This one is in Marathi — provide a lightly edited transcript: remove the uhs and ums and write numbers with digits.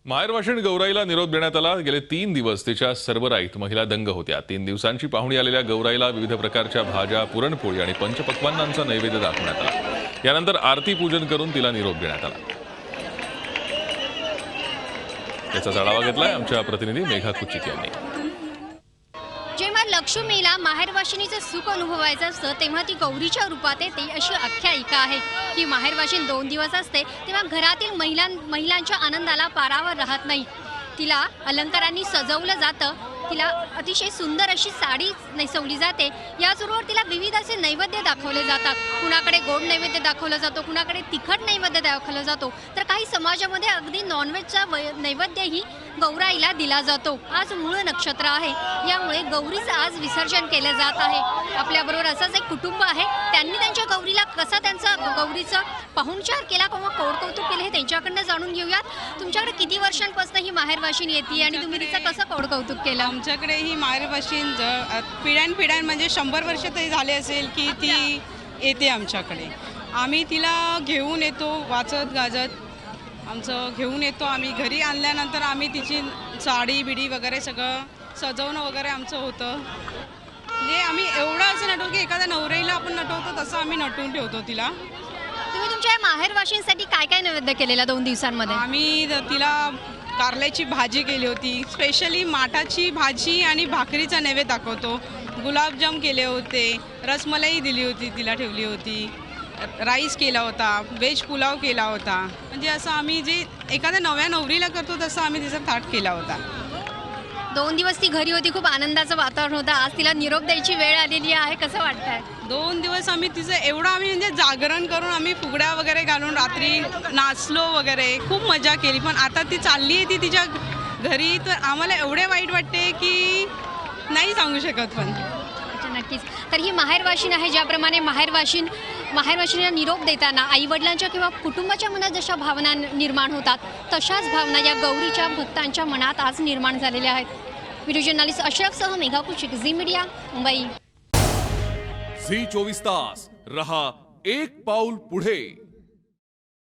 माहेरवाशीण गौराईला निरोप देण्यात आला। गेले 3 दिवस तिच्या सर्वराईत महिला दंग होत्या। 3 दिवसांची पाहुणी आलेल्या गौराईला विविध प्रकारच्या भाज्या, पुरणपोळी आणि पंचपक्वान्नांचा नैवेद्य दाखवण्यात आला। यानंतर आरती पूजन करून तिला निरोप देण्यात आला। याचा आढावा घेतलाय आमच्या प्रतिनिधी मेघा कुचिक यांनी। जेव्हा लक्ष्मीला माहेरवाशिणीचं सुख अनुभवायचं असतं तेव्हा ती गौरीच्या रूपात येते अशी आख्यायिका आहे की माहेरवाशीण 2 दिवस असते तेव्हा घरातील महिलांच्या आनंदाला पारावर राहत नाही। तिला अलंकारांनी सजवलं जातं, तिला अतिशय सुंदर अशी साडी नेसवली जाते। याचबरोबर तिला विविध असे नैवेद्य दाखवले जातात। कुणाकडे गोड नैवेद्य दाखवला जातो, कुणाकडे तिखट नैवेद्य दाखवला जातो, तर काही समाजामध्ये अगदी नॉनव्हेजचा नैवेद्यही गौराईला दिला जातो। आज मूळ नक्षत्र आहे, यामुळे गौरीचं आज विसर्जन केलं जात आहे। आपल्याबरोबर असंच एक कुटुंब आहे, त्यांनी त्यांच्या गौरीला कसा त्यांचा गौरीचा पाहुणचार केला किंवा कौतुक केले हे त्यांच्याकडनं जाणून घेऊयात। तुमच्याकडे किती वर्षांपासून ही माहेरवाशीण येते आणि तुम्ही तिचं कसं कौतुक केलं? आमच्याकडे ही माहेरवाशीण पिढ्यानपिढ्यान म्हणजे 100 वर्ष तरी झाले असेल की ती येते आमच्याकडे। आम्ही तिला घेऊन येतो वाजत गाजत, आमचं घेऊन येतो। आम्ही घरी आणल्यानंतर आम्ही तिची साडी बिडी वगैरे सगळं सजवणं वगैरे आमचं होतं। म्हणजे आम्ही एवढं असं नटवतो की एखाद्या नवरीला आपण नटवतो तसं आम्ही नटवून ठेवतो तिला। तुम्ही तुमच्या माहेरवाशीणसाठी काय काय नैवेद्य केलेला 2 दिवसांमध्ये? आम्ही तिला कारल्याची भाजी केली होती, स्पेशली माठाची भाजी आणि भाकरीचा नैवेद्य दाखवतो। गुलाबजाम केले होते, रसमलाई दिली होती, तिला ठेवली होती, राईस केला होता, व्हेज पुलाव केला होता। म्हणजे असं आम्ही जे एखाद्या नव्या नवरीला करतो तसं आम्ही तिचा थाट केला होता। 2 दिवस ती घरी होती, खूप आनंदाचं वातावरण होतं। आज तिला निरोप द्यायची वेळ आलेली आहे, कसं वाटतंय? 2 दिवस आम्ही तिचं एवढं आम्ही म्हणजे जागरण करून आम्ही फुगड्या वगैरे घालून रात्री नाचलो वगैरे, खूप मजा केली। पण आता ती चालली आहे ती तिच्या घरी, तर आम्हाला एवढे वाईट वाटते की नाही सांगू शकत। पण नक्कीच। तर ही माहेरवाशीण आहे, ज्याप्रमाणे माहेरवाशीणीला निरोप देताना आईवडिलांच्या किंवा कुटुंबाच्या मनात जशा भावना निर्माण होतात तशाच भावना या गौरीच्या भक्तांच्या मनात आज निर्माण झालेल्या आहेत। व्हिडिओ जर्नलिस्ट अशरफसह मेघा कुचिक, झी मीडिया, मुंबई। झी 24 तास रहा एक पाऊल पुढे।